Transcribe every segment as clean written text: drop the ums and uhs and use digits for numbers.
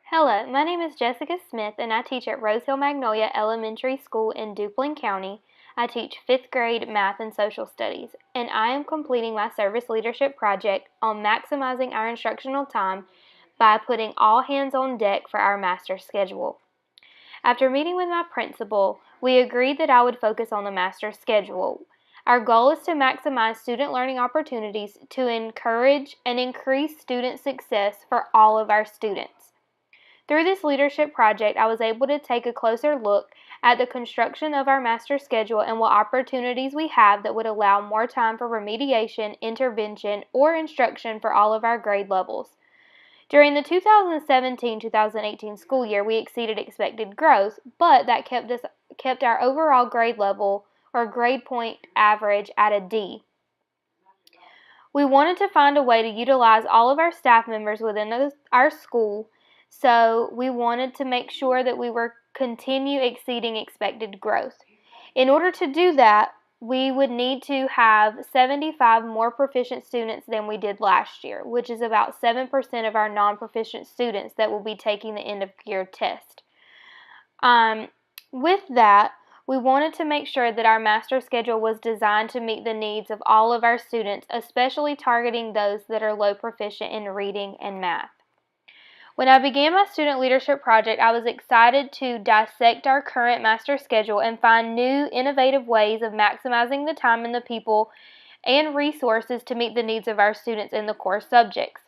Hello, my name is Jessica Smith and I teach at Rosehill Magnolia Elementary School in Duplin County. I teach 5th grade math and social studies, and I am completing my service leadership project on maximizing our instructional time by putting all hands on deck for our master schedule. After meeting with my principal, we agreed that I would focus on the master schedule. Our goal is to maximize student learning opportunities to encourage and increase student success for all of our students. Through this leadership project, I was able to take a closer look at the construction of our master schedule and what opportunities we have that would allow more time for remediation, intervention, or instruction for all of our grade levels. During the 2017-2018 school year, we exceeded expected growth, but that kept our overall grade level or grade point average at a D. We wanted to find a way to utilize all of our staff members within our school, so we wanted to make sure that we were continue exceeding expected growth. In order to do that, we would need to have 75 more proficient students than we did last year, which is about 7% of our non-proficient students that will be taking the end of year test. With that, we wanted to make sure that our master schedule was designed to meet the needs of all of our students, especially targeting those that are low proficient in reading and math. When I began my student leadership project, I was excited to dissect our current master schedule and find new, innovative ways of maximizing the time and the people and resources to meet the needs of our students in the core subjects.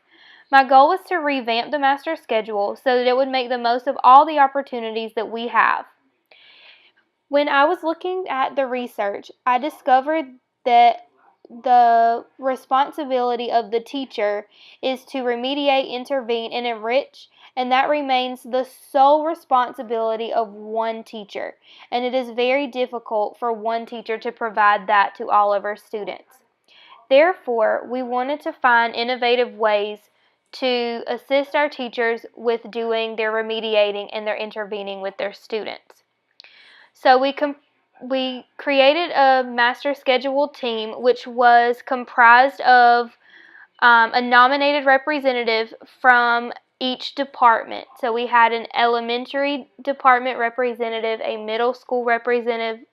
My goal was to revamp the master schedule so that it would make the most of all the opportunities that we have. When I was looking at the research, I discovered that the responsibility of the teacher is to remediate, intervene, and enrich, and that remains the sole responsibility of one teacher, and it is very difficult for one teacher to provide that to all of our students. Therefore, we wanted to find innovative ways to assist our teachers with doing their remediating and their intervening with their students. So we created a master schedule team, which was comprised of a nominated representative from each department. So we had an elementary department representative, a middle school representative.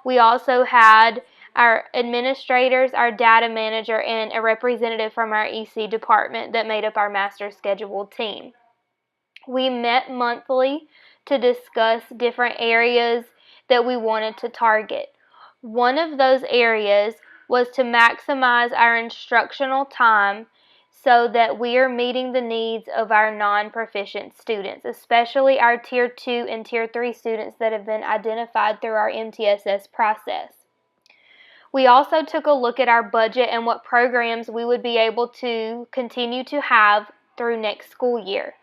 We also had our administrators, our data manager, and a representative from our EC department that made up our master schedule team. We met monthly to discuss different areas that we wanted to target. One of those areas was to maximize our instructional time so that we are meeting the needs of our non-proficient students, especially our Tier 2 and Tier 3 students that have been identified through our MTSS process. We also took a look at our budget and what programs we would be able to continue to have through next school year.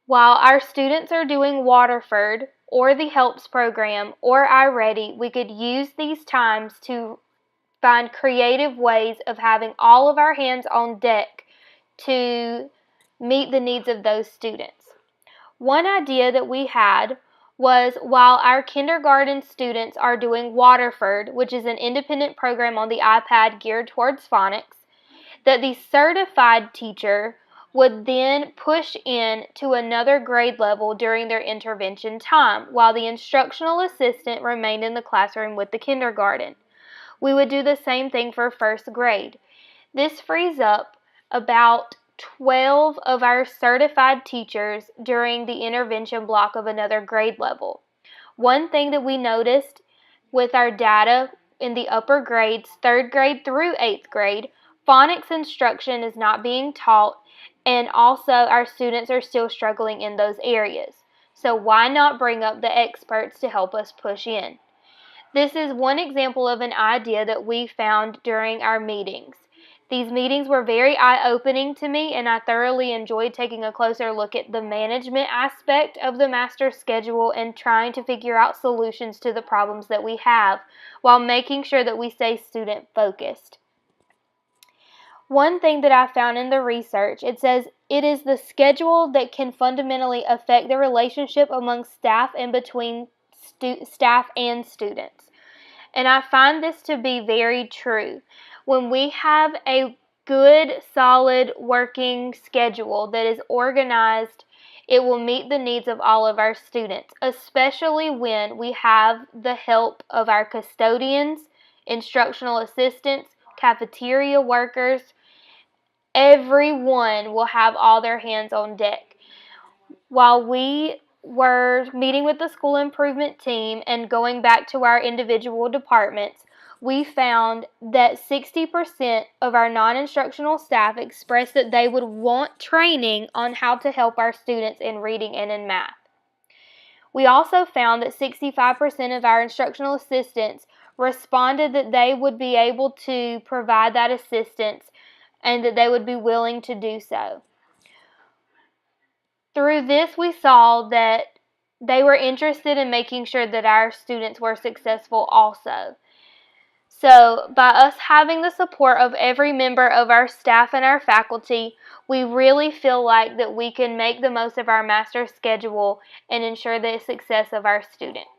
While our students are doing Waterford or the HELPS program or iReady, we could use these times to find creative ways of having all of our hands on deck to meet the needs of those students. One idea that we had was while our kindergarten students are doing Waterford, which is an independent program on the iPad geared towards phonics, that the certified teacher would then push in to another grade level during their intervention time, while the instructional assistant remained in the classroom with the kindergarten. We would do the same thing for first grade. This frees up about 12 of our certified teachers during the intervention block of another grade level. One thing that we noticed with our data in the upper grades, 3rd grade through 8th grade, phonics instruction is not being taught, and also our students are still struggling in those areas. So why not bring up the experts to help us push in? This is one example of an idea that we found during our meetings. These meetings were very eye-opening to me, and I thoroughly enjoyed taking a closer look at the management aspect of the master schedule and trying to figure out solutions to the problems that we have while making sure that we stay student-focused. One thing that I found in the research, it says it is the schedule that can fundamentally affect the relationship among staff and between staff and students. And I find this to be very true. When we have a good, solid working schedule that is organized, it will meet the needs of all of our students, especially when we have the help of our custodians, instructional assistants, cafeteria workers. Everyone will have all their hands on deck. While we were meeting with the school improvement team and going back to our individual departments, we found that 60% of our non-instructional staff expressed that they would want training on how to help our students in reading and in math. We also found that 65% of our instructional assistants responded that they would be able to provide that assistance and that they would be willing to do so. Through this, we saw that they were interested in making sure that our students were successful also. So, by us having the support of every member of our staff and our faculty, we really feel like that we can make the most of our master's schedule and ensure the success of our students.